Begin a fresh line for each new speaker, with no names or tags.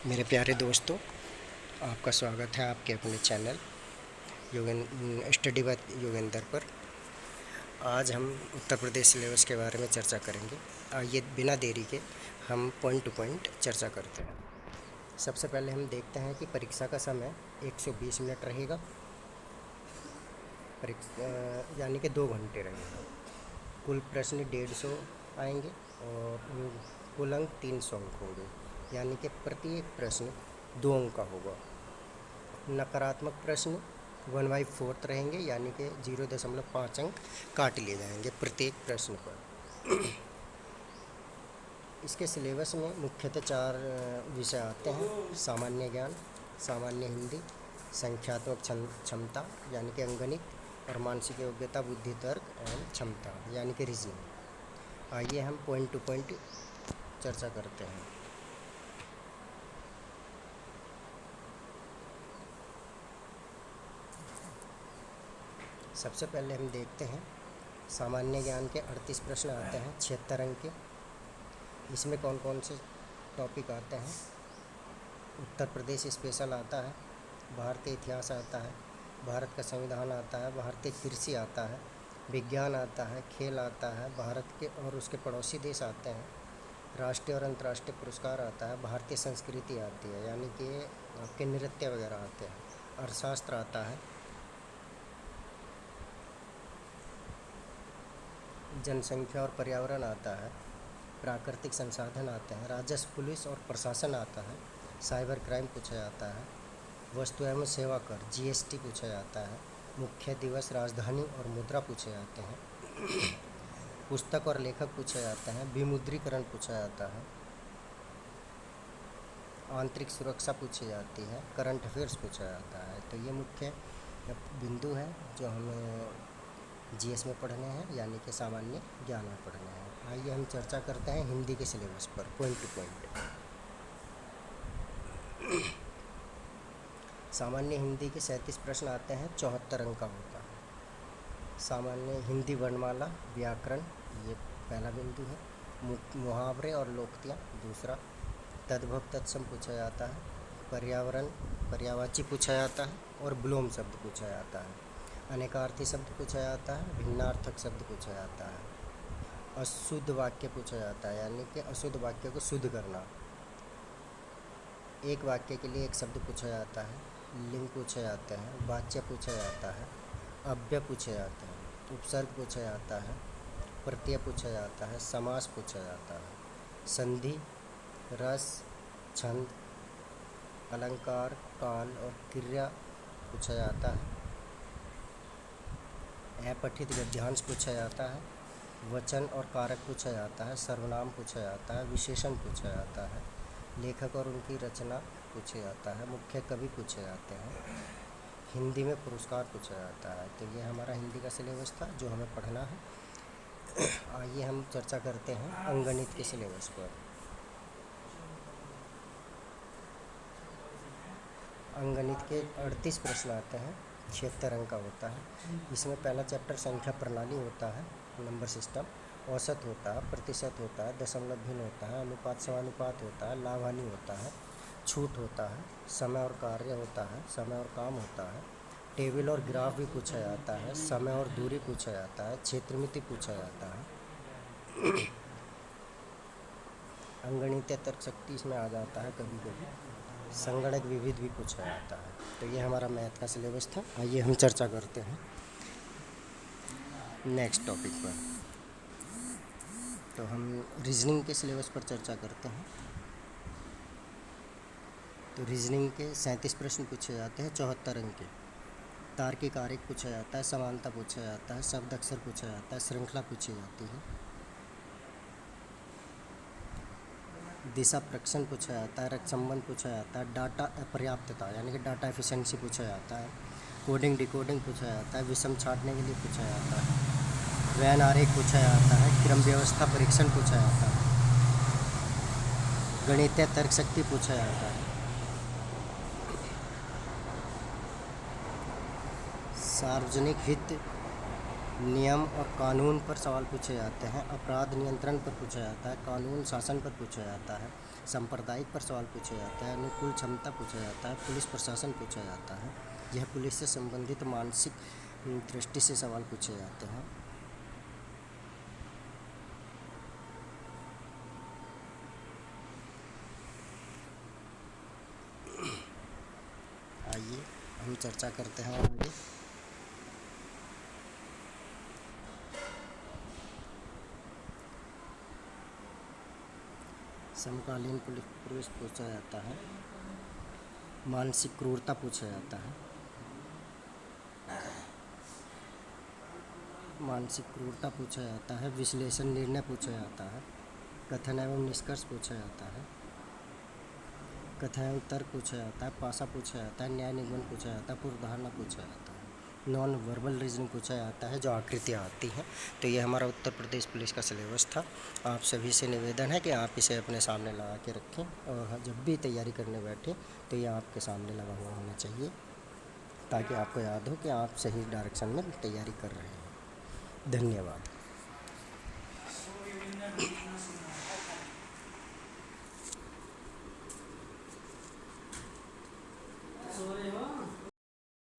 मेरे प्यारे दोस्तों, आपका स्वागत है आपके अपने चैनल स्टडी बाय योगेंद्र पर। आज हम उत्तर प्रदेश सिलेबस के बारे में चर्चा करेंगे। आइए बिना देरी के हम पॉइंट टू पॉइंट चर्चा करते हैं। सबसे पहले हम देखते हैं कि परीक्षा का समय 120 मिनट रहेगा, यानी कि 2 घंटे रहेगा। कुल प्रश्न 150 आएंगे और कुल अंक 300 अंक होंगे, यानी कि प्रत्येक प्रश्न 2 अंक का होगा। नकारात्मक प्रश्न 1/4 रहेंगे, यानी कि 0.5 अंक काट लिए जाएंगे प्रत्येक प्रश्न पर। इसके सिलेबस में मुख्यतः 4 विषय आते हैं: सामान्य ज्ञान, सामान्य हिंदी, संख्यात्मक क्षमता यानी कि अंकगणित, और मानसिक योग्यता, बुद्धि तर्क एवं क्षमता यानी कि रीजनिंग। आइए हम पॉइंट टू पॉइंट चर्चा करते हैं। सबसे पहले हम देखते हैं सामान्य ज्ञान के 38 प्रश्न आते हैं 76 अंक के। इसमें कौन कौन से टॉपिक आते हैं? उत्तर प्रदेश स्पेशल आता है, भारतीय इतिहास आता है, भारत का संविधान आता है, भारतीय कृषि आता है, विज्ञान आता है, खेल आता है, भारत के और उसके पड़ोसी देश आते हैं, राष्ट्रीय और अंतर्राष्ट्रीय पुरस्कार आता है, भारतीय संस्कृति आती है यानी कि आपके नृत्य वगैरह आते हैं, अर्थशास्त्र आता है, जनसंख्या और पर्यावरण आता है, प्राकृतिक संसाधन आते हैं, राजस्व, पुलिस और प्रशासन आता है, साइबर क्राइम पूछा जाता है, वस्तु एवं सेवा कर GST पूछा जाता है, मुख्य दिवस, राजधानी और मुद्रा पूछे जाते हैं, पुस्तक और लेखक पूछा जाता है, विमुद्रीकरण पूछा जाता है, आंतरिक सुरक्षा पूछी जाती है, करंट अफेयर्स पूछा जाता है। तो ये मुख्य बिंदु है जो हमें GS में पढ़ने हैं, यानी कि सामान्य ज्ञान में पढ़ने हैं। आइए हम चर्चा करते हैं हिंदी के सिलेबस पर पॉइंट टू पॉइंट। सामान्य हिंदी के 37 प्रश्न आते हैं, 74 अंक का होता है। सामान्य हिंदी वर्णमाला, व्याकरण ये पहला बिंदु है, मुहावरे और लोकोक्तियाँ दूसरा, तद्भव तत्सम पूछा जाता है, पर्यावरण पर्यायवाची पूछा जाता है और विलोम शब्द पूछा जाता है, अनेकार्थी शब्द पूछा जाता है, भिन्नार्थक शब्द पूछा जाता है, अशुद्ध वाक्य पूछा जाता है यानी कि अशुद्ध वाक्य को शुद्ध करना, एक वाक्य के लिए एक शब्द पूछा जाता है, लिंग पूछे जाते हैं, वाच्य पूछा जाता है, अव्यय पूछे जाते हैं, उपसर्ग पूछा जाता है, प्रत्यय पूछा जाता है, समास पूछा जाता है, संधि, रस, छंद, अलंकार, काल और क्रिया पूछा जाता है, अपठित गद्यांश पूछा जाता है, वचन और कारक पूछा जाता है, सर्वनाम पूछा जाता है, विशेषण पूछा जाता है, लेखक और उनकी रचना पूछा जाता है, मुख्य कवि पूछे जाते हैं, हिंदी में पुरस्कार पूछा जाता है। तो ये हमारा हिंदी का सिलेबस था जो हमें पढ़ना है। आइए हम चर्चा करते हैं अंकगणित के सिलेबस पर। अंकगणित के 38 प्रश्न आते हैं, 76 अंक का होता है। इसमें पहला चैप्टर संख्या प्रणाली होता है, नंबर सिस्टम, औसत होता है, प्रतिशत होता है, दशमलव भिन्न होता है, अनुपात समानुपात होता है, लाभ हानि होता है, छूट होता है, समय और कार्य होता है, समय और काम होता है, टेबल और ग्राफ भी पूछा जाता है, समय और दूरी पूछा जाता है, क्षेत्रमिति पूछा जाता है, अंगणितीय तर्क शक्ति इसमें आ जाता है कभी कभी, संगणक विविध भी पूछा जाता है। तो ये हमारा मैथ का सिलेबस था। आइए हम चर्चा करते हैं नेक्स्ट टॉपिक पर। तो हम रीजनिंग के सिलेबस पर चर्चा करते हैं। तो रीजनिंग के 37 प्रश्न पूछे जाते हैं, 74 अंक के। तार्किक आरेख पूछा जाता है, समानता पूछा जाता है, शब्द अक्षर पूछा जाता है, श्रृंखला पूछी जाती है, दिशा प्रक्षण पूछा जाता है, रक्त संबंध पूछा जाता है, डाटा अपर्याप्तता यानी कि डाटा एफिशिएंसी पूछा जाता है, कोडिंग डिकोडिंग पूछा जाता है, विषम छांटने के लिए पूछा जाता है, वैन आरेख पूछा जाता है, क्रम व्यवस्था परीक्षण पूछा जाता है, गणितीय तर्क शक्ति पूछा जाता है, सार्वजनिक हित नियम और कानून पर सवाल पूछे जाते हैं, अपराध नियंत्रण पर पूछा जाता है, कानून शासन पर पूछा जाता है, सांप्रदायिक पर सवाल पूछा जाता है, अनुकूल क्षमता पूछा जाता है, पुलिस प्रशासन पूछा जाता है। यह पुलिस से संबंधित मानसिक दृष्टि से सवाल पूछे जाते हैं। आइए हम चर्चा करते हैं आगे। समकालीन पुलिस पूछा जाता है, मानसिक क्रूरता पूछा जाता है, मानसिक क्रूरता पूछा जाता है, विश्लेषण निर्णय पूछा जाता है, कथन एवं निष्कर्ष पूछा जाता है, कथन एवं तर्क पूछा जाता है, पासा पूछा जाता है, न्याय निगमन पूछा जाता है, पूर्वधारणा पूछा जाता है, नॉन वर्बल रीजनिंग पूछा जाता है, जो आकृतियाँ आती हैं। तो ये हमारा उत्तर प्रदेश पुलिस का सिलेबस था। आप सभी से निवेदन है कि आप इसे अपने सामने लगा के रखें और जब भी तैयारी करने बैठें तो ये आपके सामने लगा हुआ होना चाहिए, ताकि आपको याद हो कि आप सही डायरेक्शन में तैयारी कर रहे हैं। धन्यवाद।